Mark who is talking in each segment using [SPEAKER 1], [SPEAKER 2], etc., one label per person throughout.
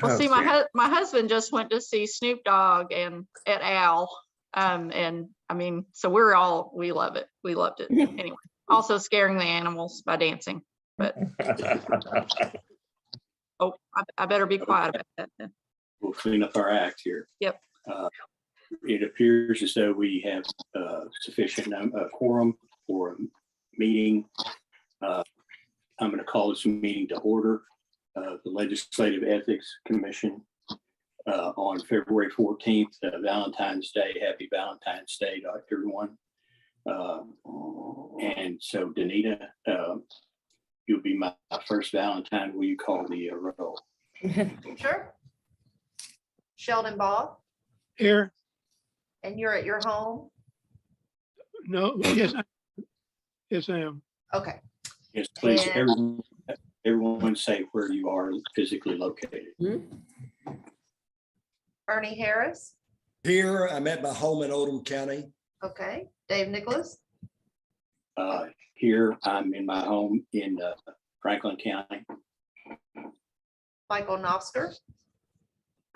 [SPEAKER 1] Well, see,
[SPEAKER 2] Okay.
[SPEAKER 1] my husband just went to see Snoop Dogg and at Al, and I mean, so we love it. We loved it anyway. Also scaring the animals by dancing, but oh, I better be quiet about that then.
[SPEAKER 3] We'll clean up our act here.
[SPEAKER 1] Yep.
[SPEAKER 3] It appears as though we have sufficient quorum for a meeting. I'm going to call this meeting to order. The Legislative Ethics Commission on February 14th, Valentine's Day. Happy Valentine's Day to everyone. And so, Danita, you'll be my first Valentine. Will you call the roll?
[SPEAKER 4] Sure. Sheldon Ball,
[SPEAKER 5] Here,
[SPEAKER 4] and you're at your home?
[SPEAKER 5] no, yes, yes, I am.
[SPEAKER 4] Okay.
[SPEAKER 3] Yes, please.
[SPEAKER 4] And-
[SPEAKER 3] Everyone say where you are physically located.
[SPEAKER 4] Ernie Harris,
[SPEAKER 6] Here, I'm at my home in Oldham County.
[SPEAKER 4] okay. Dave Nicholas,
[SPEAKER 3] Here, I'm in my home in Franklin County.
[SPEAKER 4] Michael Nosker,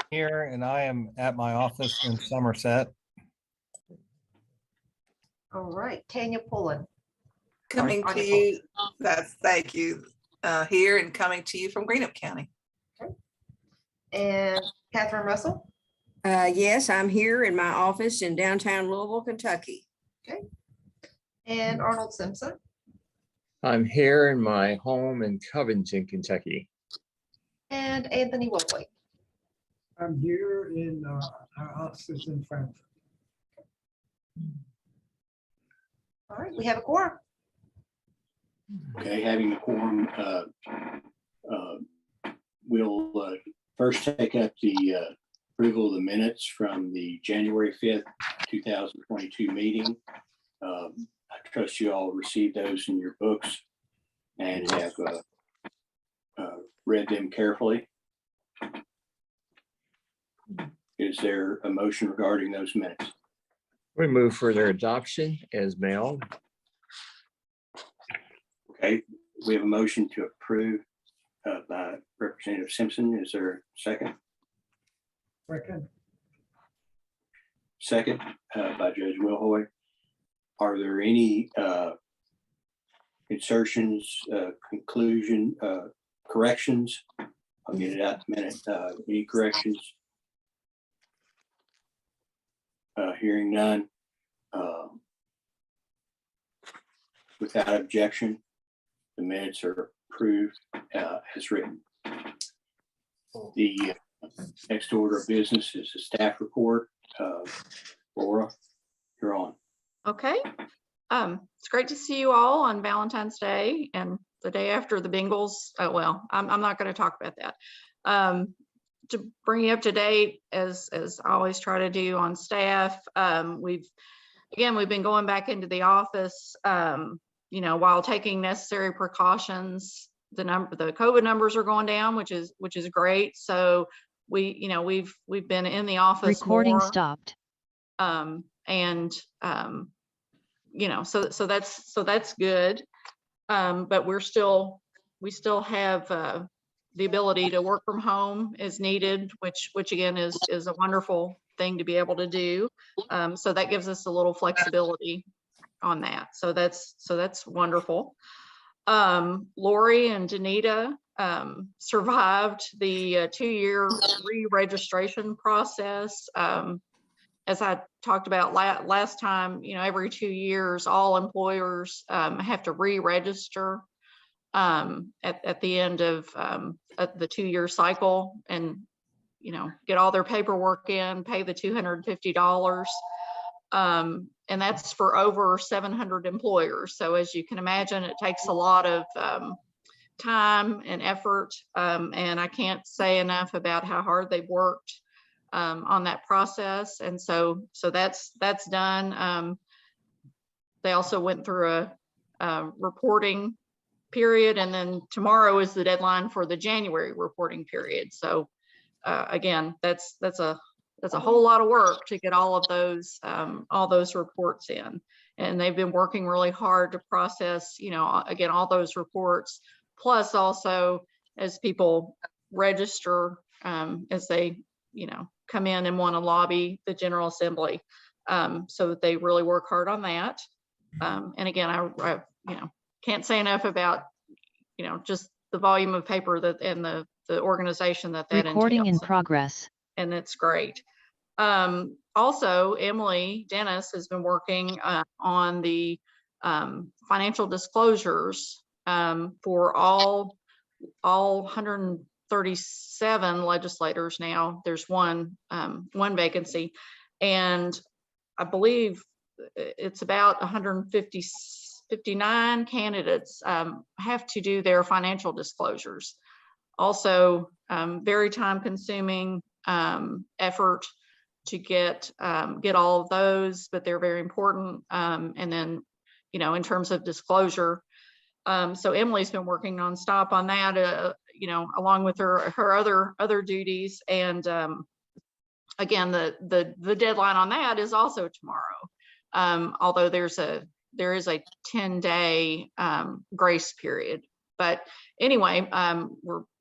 [SPEAKER 7] Here, and I am at my office in Somerset.
[SPEAKER 4] all right. Tanya Pullen,
[SPEAKER 8] Coming to you, thank you, here and coming to you from Greenup County.
[SPEAKER 4] and Catherine Russell,
[SPEAKER 9] Yes, I'm here in my office in downtown Louisville, Kentucky.
[SPEAKER 4] and Arnold Simpson.
[SPEAKER 2] I'm here in my home in Covington, Kentucky.
[SPEAKER 4] And Anthony Woodley.
[SPEAKER 5] I'm here in our offices in Frankfurt.
[SPEAKER 4] All right, we have a quorum.
[SPEAKER 3] Okay, having the quorum, we'll first take up the approval of the minutes from the January 5th, 2022 meeting. I trust you all received those in your books and have read them carefully. Is there a motion regarding those minutes?
[SPEAKER 2] We move for their adoption as mailed.
[SPEAKER 3] Okay, we have a motion to approve by Representative Simpson. Is there a second? Second by Judge Wilhoy. Are there any insertions, conclusion, corrections? I'll get it out in a minute. Any corrections? Hearing none. Without objection, the minutes are approved as written. The next order of business is a staff report. Laura, you're on.
[SPEAKER 1] Okay. It's great to see you all on Valentine's Day and the day after the Bengals. Well, I'm not going to talk about that. To bring you up to date, as I always try to do on staff, we've been going back into the office, while taking necessary precautions. The COVID numbers are going down, which is great. So we've been in the office.
[SPEAKER 10] Recording
[SPEAKER 1] more.
[SPEAKER 10] stopped.
[SPEAKER 1] So that's good. But we still have the ability to work from home as needed, which again is a wonderful thing to be able to do. So that gives us a little flexibility on that. So that's wonderful. Lori and Danita survived the 2-year re-registration process. As I talked about last time, every 2 years, all employers have to re-register at the end of the 2-year cycle and, get all their paperwork in, pay the $250. And that's for over 700 employers. So as you can imagine, it takes a lot of time and effort. And I can't say enough about how hard they've worked on that process. And so that's done. They also went through a reporting period, and then tomorrow is the deadline for the January reporting period. So again, that's a whole lot of work to get all those reports in, and they've been working really hard to process, again, all those reports. Plus, also as people register as they, come in and want to lobby the General Assembly. So that they really work hard on that. And again, I can't say enough about, just the volume of paper that and the organization that
[SPEAKER 10] Recording in
[SPEAKER 1] entails.
[SPEAKER 10] progress.
[SPEAKER 1] And it's great. Also, Emily Dennis has been working on the financial disclosures for all 137 legislators now. There's one vacancy, and I believe it's about 159 candidates have to do their financial disclosures. Also, very time-consuming effort to get all of those, but they're very important. And then, in terms of disclosure, so Emily's been working nonstop on that, along with her other duties. And again, the deadline on that is also tomorrow. Although there is a 10-day grace period. But anyway,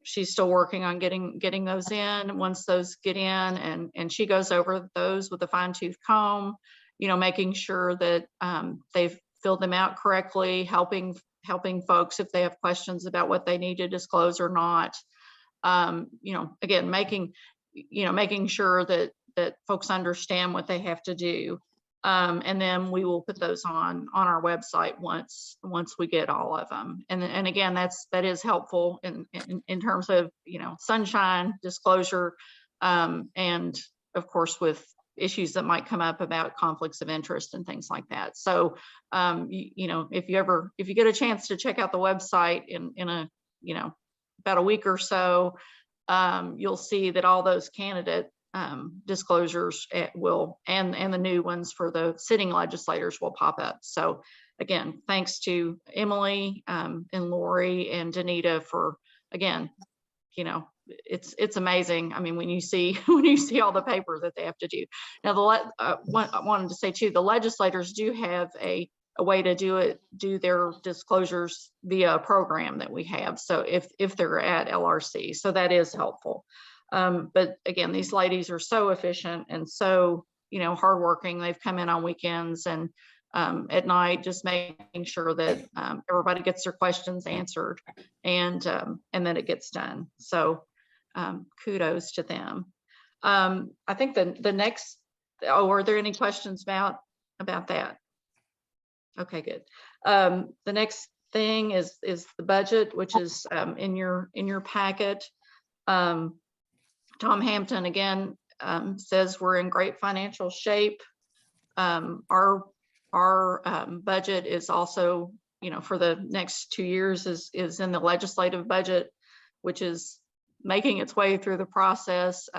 [SPEAKER 1] she's still working on getting those in. Once those get in, and she goes over those with a fine-tooth comb, making sure that they've filled them out correctly, helping folks if they have questions about what they need to disclose or not. Again, making sure that folks understand what they have to do. And then we will put those on our website once we get all of them. And again, that is helpful in terms of, sunshine disclosure, and of course with issues that might come up about conflicts of interest and things like that. So, if you get a chance to check out the website in a, about a week or so, you'll see that all those candidate disclosures will, and the new ones for the sitting legislators will pop up. So again, thanks to Emily and Lori and Danita for, again, it's amazing. I mean, when you see all the paper that they have to do. Now, I wanted to say too, the legislators do have a way to do their disclosures via a program that we have. So if they're at LRC, so that is helpful. But again, these ladies are so efficient and so, hardworking. They've come in on weekends and at night, just making sure that everybody gets their questions answered and that it gets done. So kudos to them. I think the next, are there any questions about that? Okay, good. The next thing is the budget, which is in your packet. Tom Hampton again says we're in great financial shape. Our budget is also, for the next 2 years is in the legislative budget, which is making its way through the process.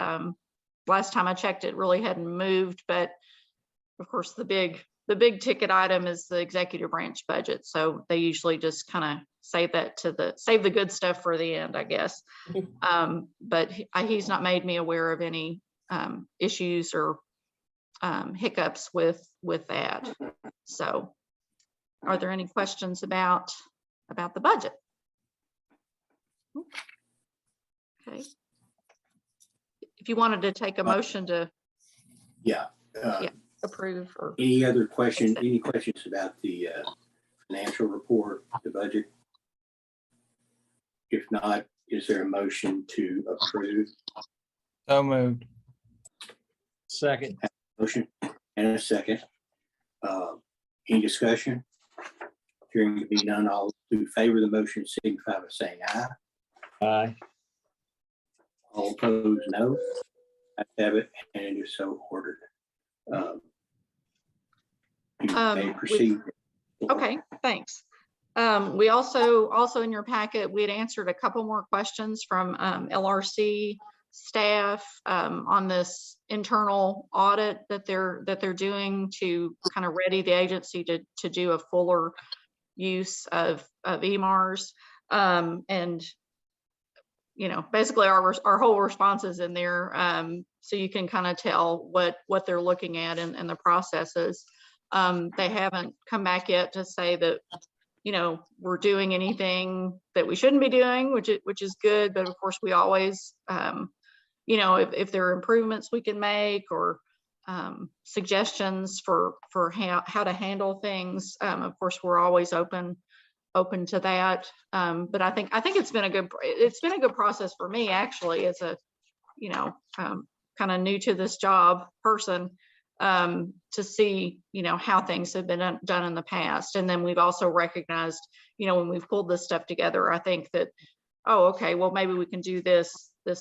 [SPEAKER 1] Last time I checked, it really hadn't moved, but of course the big ticket item is the executive branch budget. So they usually just kind of save the good stuff for the end, I guess. But he's not made me aware of any issues or hiccups with that. So are there any questions about the budget? Okay. If you wanted to take a motion to approve or
[SPEAKER 3] any other questions about the financial report, the budget? If not, is there a motion to approve?
[SPEAKER 7] So moved.
[SPEAKER 2] Second.
[SPEAKER 3] Motion and a second. Any discussion? Hearing to be none, all who favor the motion signify by saying aye.
[SPEAKER 2] Aye.
[SPEAKER 3] All opposed, no. I have it, and it is so ordered. You may proceed.
[SPEAKER 1] Okay, thanks. We also in your packet, we had answered a couple more questions from LRC staff on this internal audit that they're doing to kind of ready the agency to do a fuller use of EMARS. And basically our whole response is in there, so you can kind of tell what they're looking at and the processes. They haven't come back yet to say that we're doing anything that we shouldn't be doing, which is good. But of course, we always if there are improvements we can make, or suggestions for how to handle things. Of course, we're always open to that. But I think it's been a good process for me, actually, as a kind of new to this job person, to see how things have been done in the past. And then we've also recognized, when we've pulled this stuff together, I think that, oh, okay, well, maybe we can do this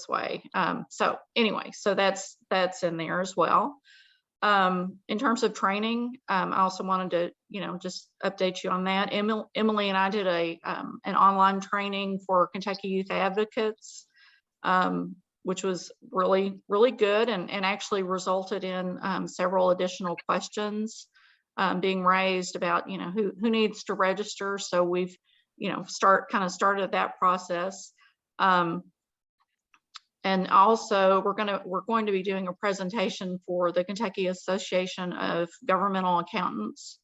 [SPEAKER 1] way. So anyway, so that's in there as well. In terms of training, I also wanted to, just update you on that. Emily and I did an online training for Kentucky Youth Advocates, which was really, really good, and actually resulted in several additional questions being raised about, who needs to register. So we've, started that process. And also we're going to be doing a presentation for the Kentucky Association of Governmental Accountants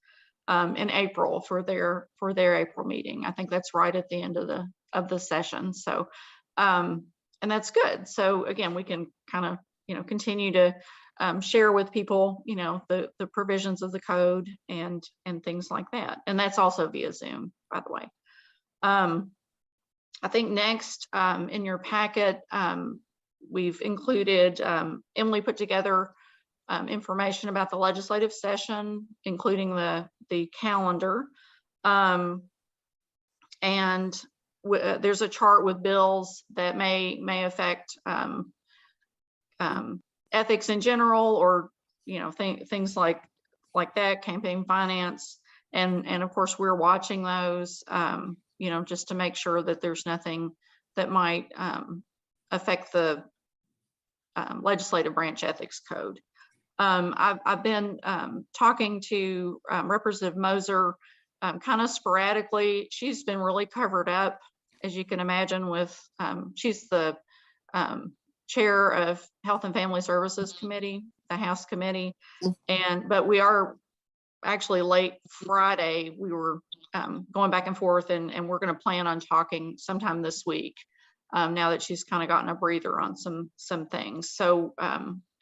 [SPEAKER 1] in April for their April meeting. I think that's right at the end of the session. So, and that's good. So again, we can kind of, continue to share with people, the provisions of the code and things like that. And that's also via Zoom, by the way. I think next in your packet, we've included, Emily put together information about the legislative session, including the calendar. And there's a chart with bills that may affect ethics in general, or things like that, campaign finance, and of course we're watching those, just to make sure that there's nothing that might affect the legislative branch ethics code. I've been talking to Representative Moser kind of sporadically. She's been really covered up, as you can imagine, with she's the chair of Health and Family Services Committee, the House committee. But we are actually late Friday, we were going back and forth, and we're going to plan on talking sometime this week, now that she's kind of gotten a breather on some things. So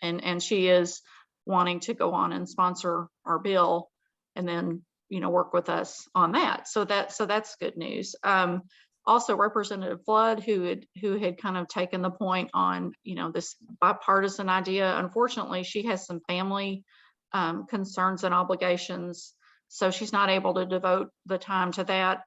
[SPEAKER 1] and she is wanting to go on and sponsor our bill, and then work with us on that. So that's good news. Also, Representative Flood, who had kind of taken the point on this bipartisan idea. Unfortunately, she has some family concerns and obligations, so she's not able to devote the time to that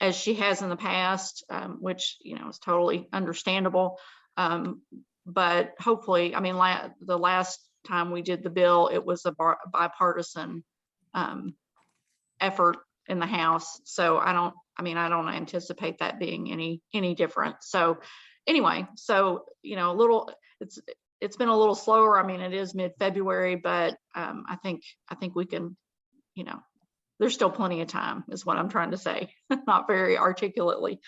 [SPEAKER 1] as she has in the past, which is totally understandable. But hopefully, I mean, the last time we did the bill, it was a bipartisan effort in the House. So I don't anticipate that being any different. So anyway, so it's been a little slower. I mean, it is mid-February, but I think we can, there's still plenty of time, is what I'm trying to say, not very articulately.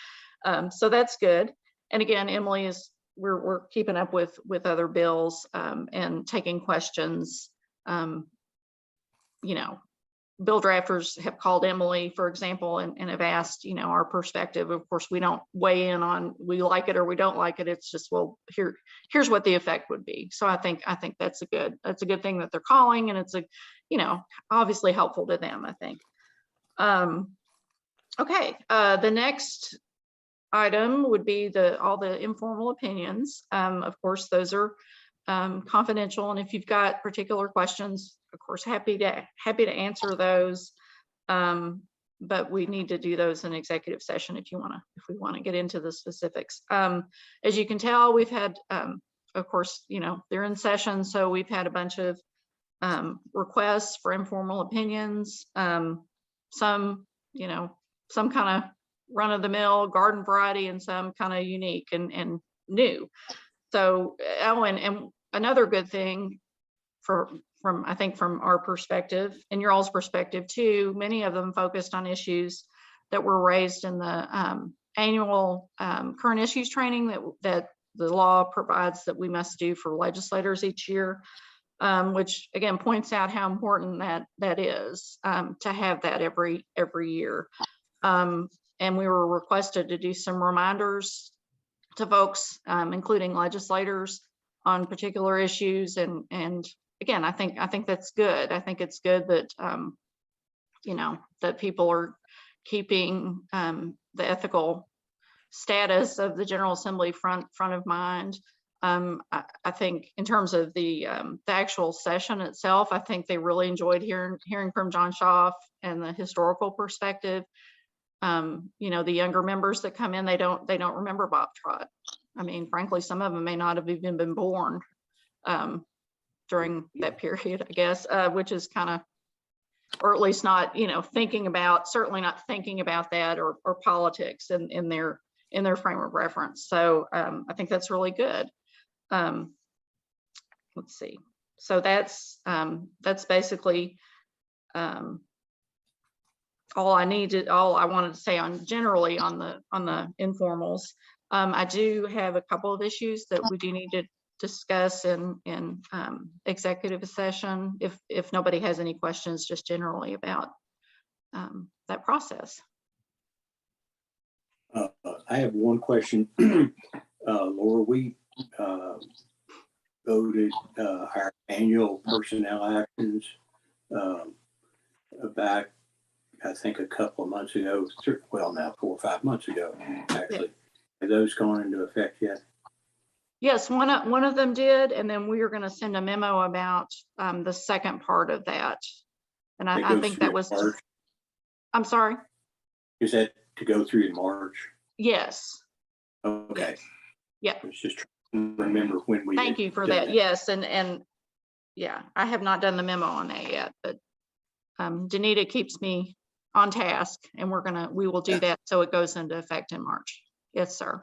[SPEAKER 1] So that's good. And again, Emily we're keeping up with other bills and taking questions. Bill drafters have called Emily, for example, and have asked, our perspective. Of course, we don't weigh in on we like it or we don't like it. It's just, well, here's what the effect would be. So I think that's a good thing that they're calling, and it's obviously helpful to them, I think. Okay, the next item would be all the informal opinions. Of course, those are confidential, and if you've got particular questions, of course, happy to answer those. But we need to do those in executive session if we want to get into the specifics. As you can tell, we've had, of course, they're in session, so we've had a bunch of requests for informal opinions. Some kind of run-of-the-mill garden variety, and some kind of unique and new. So, and another good thing from our perspective and your all's perspective too, many of them focused on issues that were raised in the annual current issues training that the law provides that we must do for legislators each year, which again points out how important that is to have that every year. And we were requested to do some reminders to folks, including legislators on particular issues. And again, I think that's good. I think it's good that, you know, that people are keeping the ethical status of the General Assembly front of mind. I think in terms of the actual session itself, I think they really enjoyed hearing from John Schaaf and the historical perspective. You know, the younger members that come in, they don't remember Bob Trott. I mean, frankly, some of them may not have even been born during that period, I guess, which is kind of, or at least not, you know, certainly not thinking about that or politics in their frame of reference. So I think that's really good. Let's see. So that's basically all I wanted to say generally on the informals. I do have a couple of issues that we do need to discuss in executive session if nobody has any questions just generally about that process.
[SPEAKER 3] I have one question. Laura, we voted our annual personnel actions back, I think, a couple of months ago. Well, now 4 or 5 months ago, actually. Have those gone into effect yet?
[SPEAKER 1] Yes, one of them did, and then we are going to send a memo about the second part of that. And I think that was.
[SPEAKER 3] March?
[SPEAKER 1] I'm sorry.
[SPEAKER 3] Is that to go through in March?
[SPEAKER 1] Yes.
[SPEAKER 3] Okay.
[SPEAKER 1] Yeah.
[SPEAKER 3] I was just trying to remember when we.
[SPEAKER 1] Thank you for that. Yes, and yeah, I have not done the memo on that yet, but Danita keeps me on task, and we will do that so it goes into effect in March. Yes, sir.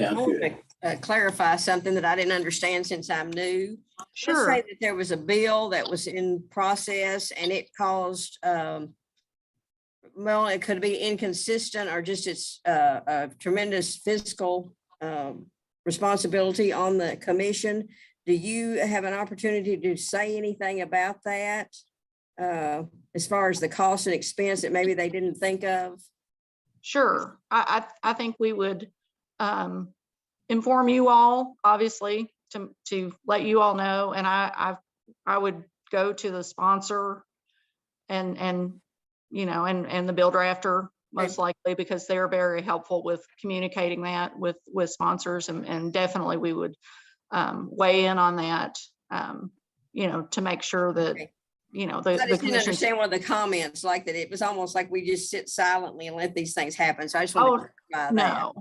[SPEAKER 9] I
[SPEAKER 3] Sounds
[SPEAKER 9] want
[SPEAKER 3] good.
[SPEAKER 9] to clarify something that I didn't understand since I'm new. Let's
[SPEAKER 1] Sure.
[SPEAKER 9] say that there was a bill that was in process and it caused, well, it could be inconsistent or just it's a tremendous fiscal responsibility on the commission. Do you have an opportunity to say anything about that as far as the cost and expense that maybe they didn't think of?
[SPEAKER 1] Sure. I think we would inform you all, obviously, to let you all know. And I would go to the sponsor and you know, and the bill drafter most likely, because they're very helpful with communicating that with sponsors, and definitely we would weigh in on that, you know, to make sure that, you know,
[SPEAKER 9] I
[SPEAKER 1] the
[SPEAKER 9] just didn't
[SPEAKER 1] commission.
[SPEAKER 9] understand one of the comments, like that it was almost like we just sit silently and let these things happen. So I just want to clarify that.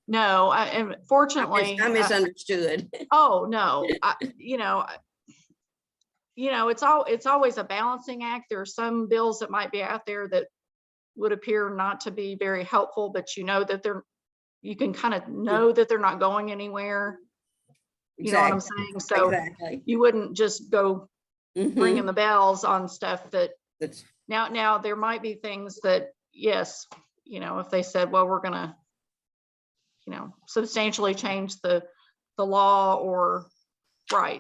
[SPEAKER 1] No, and fortunately,
[SPEAKER 9] I misunderstood.
[SPEAKER 1] oh no, you know, it's always a balancing act. There are some bills that might be out there that would appear not to be very helpful, but you know that you can kind of know that they're not going anywhere. You know what I'm saying? So you wouldn't just go ringing the bells on stuff that's now there might be things that, yes, you know, if they said, well, we're gonna, you know, substantially change the law, or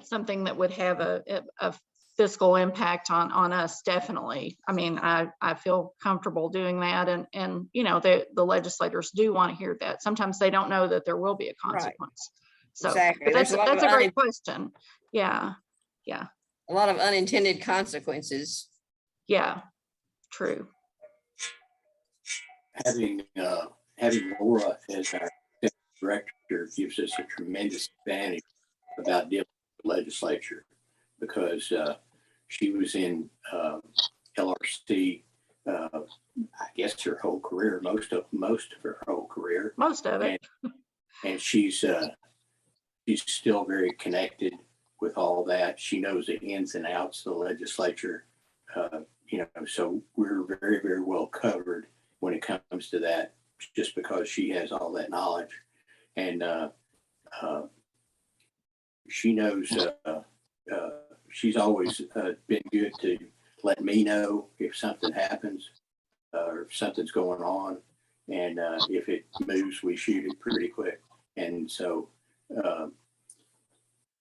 [SPEAKER 1] something that would have a fiscal impact on us, definitely. I mean, I feel comfortable doing that, and you know, the legislators do want to hear that. Sometimes they don't know that there will be a consequence. So but that's a great question. Yeah.
[SPEAKER 9] A lot of unintended consequences.
[SPEAKER 1] Yeah, true.
[SPEAKER 3] Having Laura as our director gives us a tremendous advantage about dealing with the legislature, because she was in LRC, I guess her whole career, most of her whole career.
[SPEAKER 1] Most of it.
[SPEAKER 3] And she's still very connected with all that. She knows the ins and outs of the legislature, you know, so we're very, very well covered when it comes to that, just because she has all that knowledge. And she knows, she's always been good to let me know if something happens or if something's going on. And if it moves, we shoot it pretty quick. And so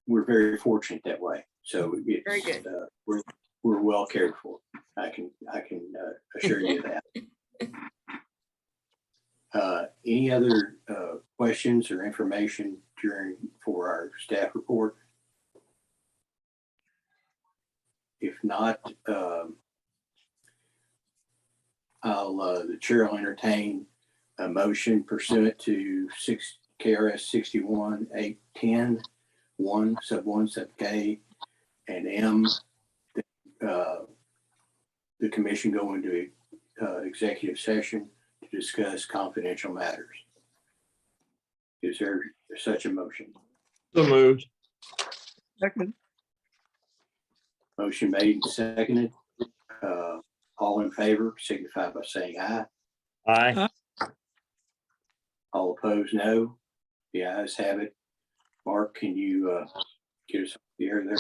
[SPEAKER 3] we're very fortunate that way. So it's
[SPEAKER 9] very good.
[SPEAKER 3] We're well cared for. I can assure you that. Any other questions or information for our staff report? If not, the chair will entertain a motion pursuant to KRS 61-810, 1, sub 1, sub K, and M. The commission go into executive session to discuss confidential matters. Is there such a motion?
[SPEAKER 2] So moved.
[SPEAKER 3] Motion made and seconded. All in favor signify by saying aye.
[SPEAKER 2] Aye.
[SPEAKER 3] All opposed, no. The ayes have it. Mark, can you get us the air there?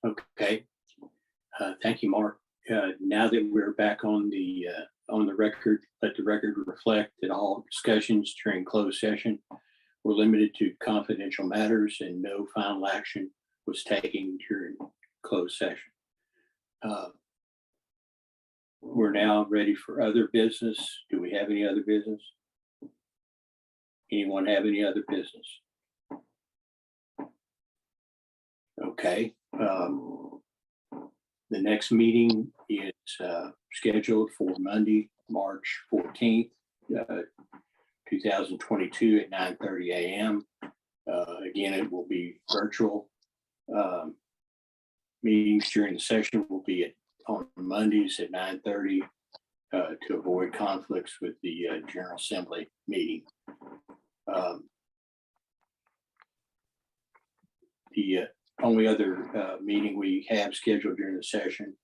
[SPEAKER 3] Okay. Thank you, Mark. Now that we're back on the record, let the record reflect that all discussions during closed session were limited to confidential matters and no final action was taken during closed session. We're now ready for other business. Do we have any other business? Anyone have any other business? Okay. The next meeting is scheduled for Monday, March 14th, 2022 at 9:30 a.m. Again, it will be virtual. Meetings during the session will be on Mondays at 9:30 to avoid conflicts with the General Assembly meeting. The only other meeting we have scheduled during the session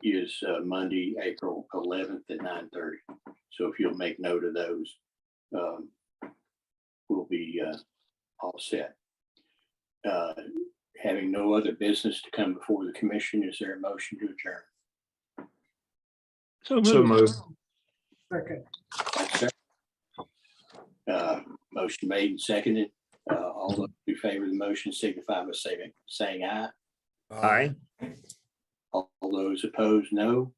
[SPEAKER 3] is Monday, April 11th at 9:30. So if you'll make note of those, we'll be all set. Having no other business to come before the commission, is there a motion to adjourn?
[SPEAKER 2] So moved.
[SPEAKER 5] Second.
[SPEAKER 3] Motion made and seconded. All those in favor of the motion signify by saying aye.
[SPEAKER 2] Aye.
[SPEAKER 3] All those opposed, no.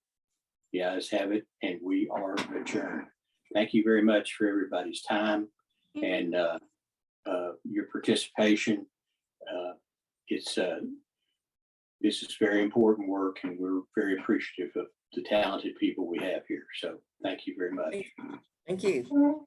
[SPEAKER 3] The ayes have it, and we are adjourned. Thank you very much for everybody's time and your participation. This is very important work, and we're very appreciative of the talented people we have here. So thank you very much.
[SPEAKER 9] Thank you.